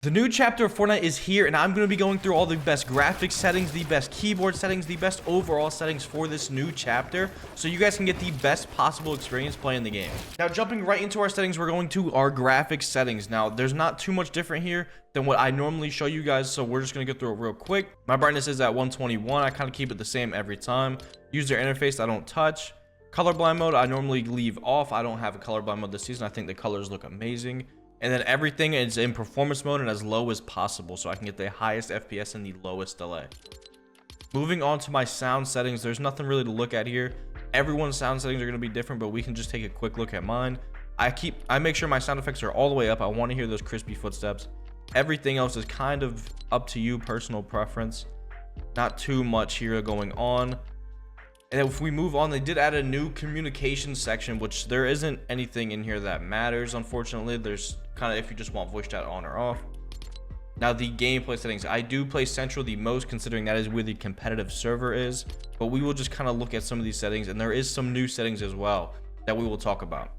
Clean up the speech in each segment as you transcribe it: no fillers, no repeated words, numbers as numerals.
The new chapter of Fortnite is here, and I'm going to be going through all the best graphics settings, the best keyboard settings, the best overall settings for this new chapter, so you guys can get the best possible experience playing the game. Now, jumping right into our settings, we're going to our graphics settings. Now, there's not too much different here than what I normally show you guys, so we're just going to go through it real quick. My brightness is at 121. I kind of keep it the same every time. User interface, I don't touch. Colorblind mode, I normally leave off. I don't have a colorblind mode this season. I think the colors look amazing. And then everything is in performance mode and as low as possible, so I can get the highest FPS and the lowest delay. Moving on to my sound settings, there's nothing really to look at here. Everyone's sound settings are going to be different, but we can just take a quick look at mine. I make sure my sound effects are all the way up. I want to hear those crispy footsteps. Everything else is kind of up to you, personal preference. Not too much here going on. And if we move on, they did add a new communication section, which there isn't anything in here that matters, unfortunately. There's kind of if you just want voice chat on or off. Now, the gameplay settings, I do play Central the most, considering that is where the competitive server is. But we will just kind of look at some of these settings, and there is some new settings as well that we will talk about.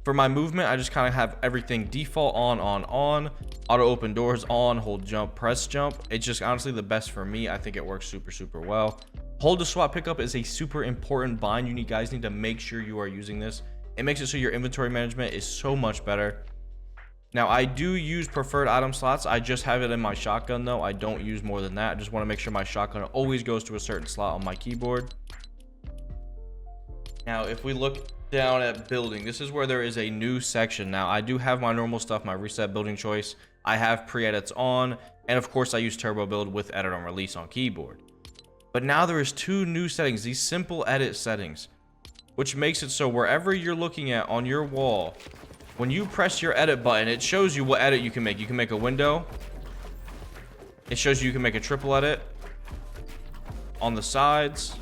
For my movement, I just kind of have everything default on. Auto open doors on, hold jump, press jump. It's just honestly the best for me. I think it works super well. Hold to swap pickup is a super important bind. You guys need to make sure you are using this. It makes it so your inventory management is so much better. Now, I do use preferred item slots. I just have it in my shotgun though. I don't use more than that. I just want to make sure my shotgun always goes to a certain slot on my keyboard. Now, if we look down at building, this is where there is a new section. Now, I do have my normal stuff, my reset building choice. I have pre-edits on, and of course I use turbo build with edit on release on keyboard. But now there is two new settings, these simple edit settings, which makes it so wherever you're looking at on your wall, when you press your edit button, it shows you what edit you can make. You can make a window. It shows you can make a triple edit on the sides.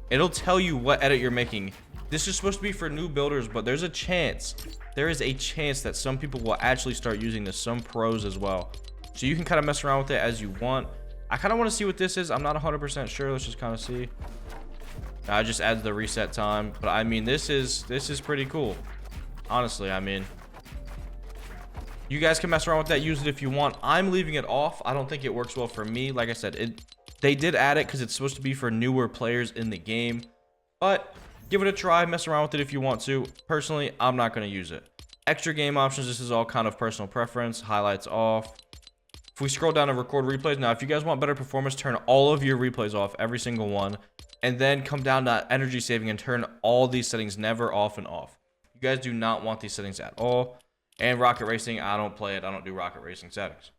It'll tell you what edit you're making. This is supposed to be for new builders, but there is a chance that some people will actually start using this, some pros as well. So you can kind of mess around with it as you want. I kind of want to see what this is. I'm not 100% sure. Let's just kind of see. I just add the reset time, but I mean, this is pretty cool. Honestly, I mean, you guys can mess around with that, use it if you want. I'm leaving it off. I don't think it works well for me. Like I said, they did add it because it's supposed to be for newer players in the game, but give it a try, mess around with it if you want to. Personally, I'm not going to use it. Extra game options, this is all kind of personal preference. Highlights off. If we scroll down to record replays, now if you guys want better performance, turn all of your replays off, every single one, and then come down to energy saving and turn all these settings never off and off. You guys do not want these settings at all. And rocket racing, I don't play it. I don't do rocket racing settings.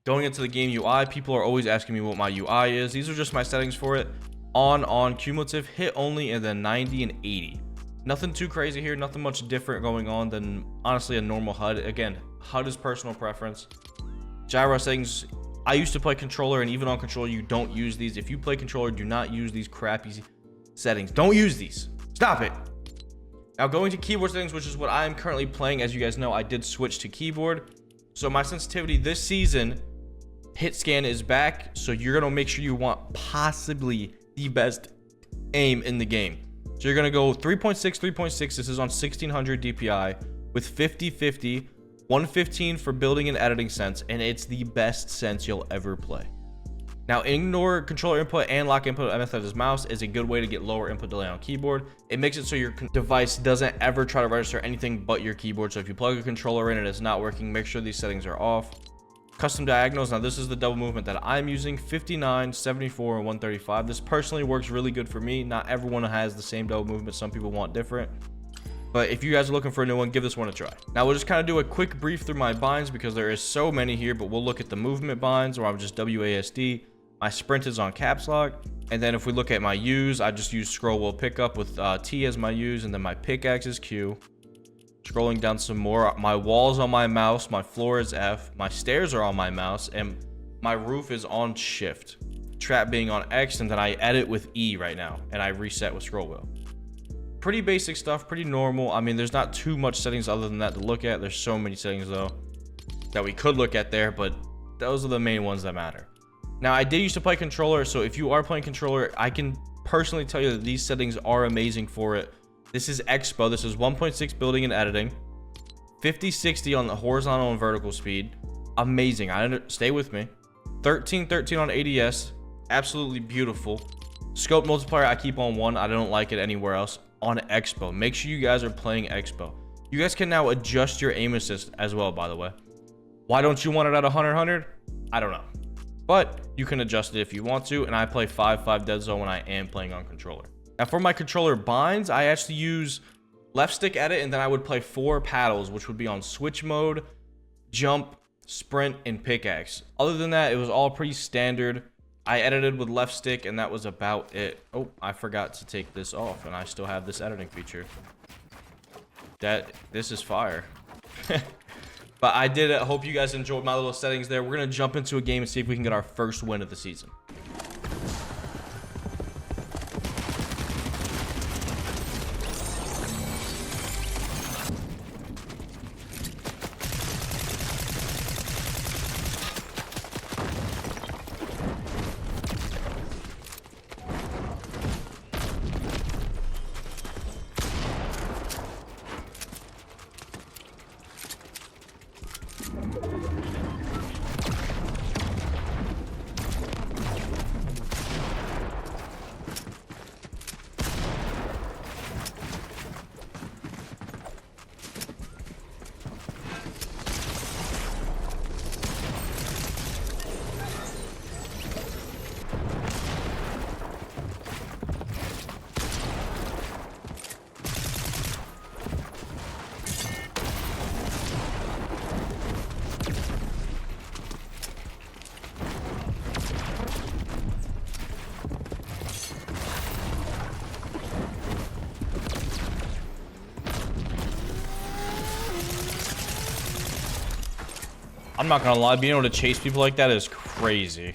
Going into the game UI, people are always asking me what my UI is. These are just my settings for it. On, cumulative, hit only, and then 90 and 80. Nothing too crazy here, nothing much different going on than honestly a normal HUD. Again, HUD is personal preference. Gyro settings, I used to play controller, and even on controller you don't use these. If you play controller, do not use these crappy settings. Don't use these. Stop it. Now, going to keyboard settings, which is what I am currently playing. As you guys know, I did switch to keyboard. So my sensitivity this season, hit scan is back, so you're gonna make sure you want possibly the best aim in the game. So you're gonna go 3.6. This is on 1600 DPI with 50/50. 115 for building and editing sense, and it's the best sense you'll ever play. Now, ignore controller input and lock input method as mouse is a good way to get lower input delay on keyboard. It makes it so your device doesn't ever try to register anything but your keyboard. So if you plug a controller in and it's not working, make sure these settings are off. Custom diagonals, now this is the double movement that I'm using, 59, 74, and 135. This personally works really good for me. Not everyone has the same double movement. Some people want different. But if you guys are looking for a new one, give this one a try. Now, we'll just kind of do a quick brief through my binds because there is so many here, but we'll look at the movement binds, or I'm just WASD. My sprint is on caps lock. And then if we look at my U's, I just use scroll wheel pickup with T as my U's, and then my pickaxe is Q. Scrolling down some more, my walls on my mouse, my floor is F, my stairs are on my mouse, and my roof is on shift. Trap being on X, and then I edit with E right now, and I reset with scroll wheel. Pretty basic stuff, pretty normal. I mean, there's not too much settings other than that to look at. There's so many settings though that we could look at there, but those are the main ones that matter. Now, I did used to play controller, so if you are playing controller, I can personally tell you that these settings are amazing for it. This is Expo. This is 1.6 building and editing. 50, 60 on the horizontal and vertical speed. Amazing. Stay with me. 13, 13 on ADS. Absolutely beautiful. Scope multiplier, I keep on 1. I don't like it anywhere else. On Expo. Make sure you guys are playing Expo. You guys can now adjust your aim assist as well, by the way. Why don't you want it at 100? I don't know. But you can adjust it if you want to. And I play 5-5 dead zone when I am playing on controller. Now for my controller binds, I actually use left stick edit, and then I would play 4 paddles, which would be on switch mode, jump, sprint, and pickaxe. Other than that, it was all pretty standard. I edited with left stick, and that was about it. Oh, I forgot to take this off, and I still have this editing feature. This is fire. But I did it. I hope you guys enjoyed my little settings there. We're going to jump into a game and see if we can get our first win of the season. I'm not gonna lie, being able to chase people like that is crazy.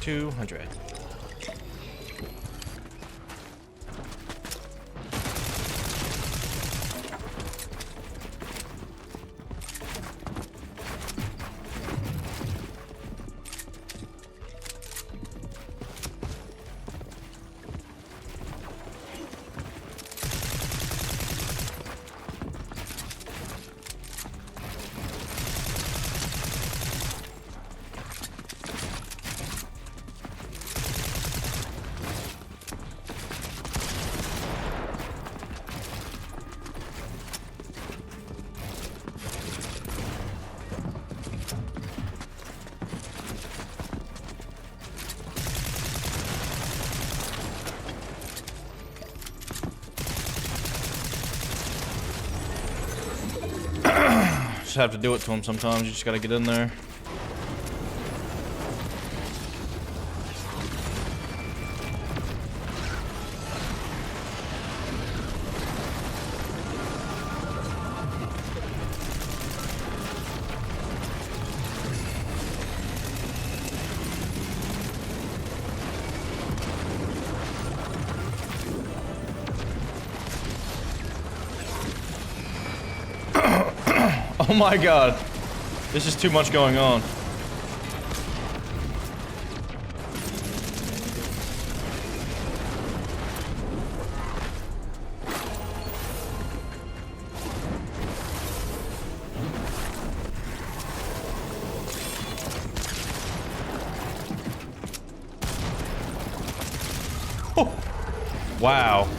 $200. Just have to do it to him sometimes. You just gotta get in there. Oh my god. This is too much going on. Oh. Wow.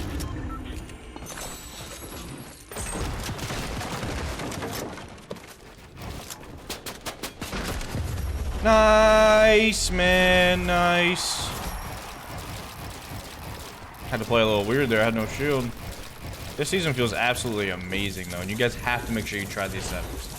Nice, man. Nice. Had to play a little weird there. I had no shield. This season feels absolutely amazing, though. And you guys have to make sure you try these settings.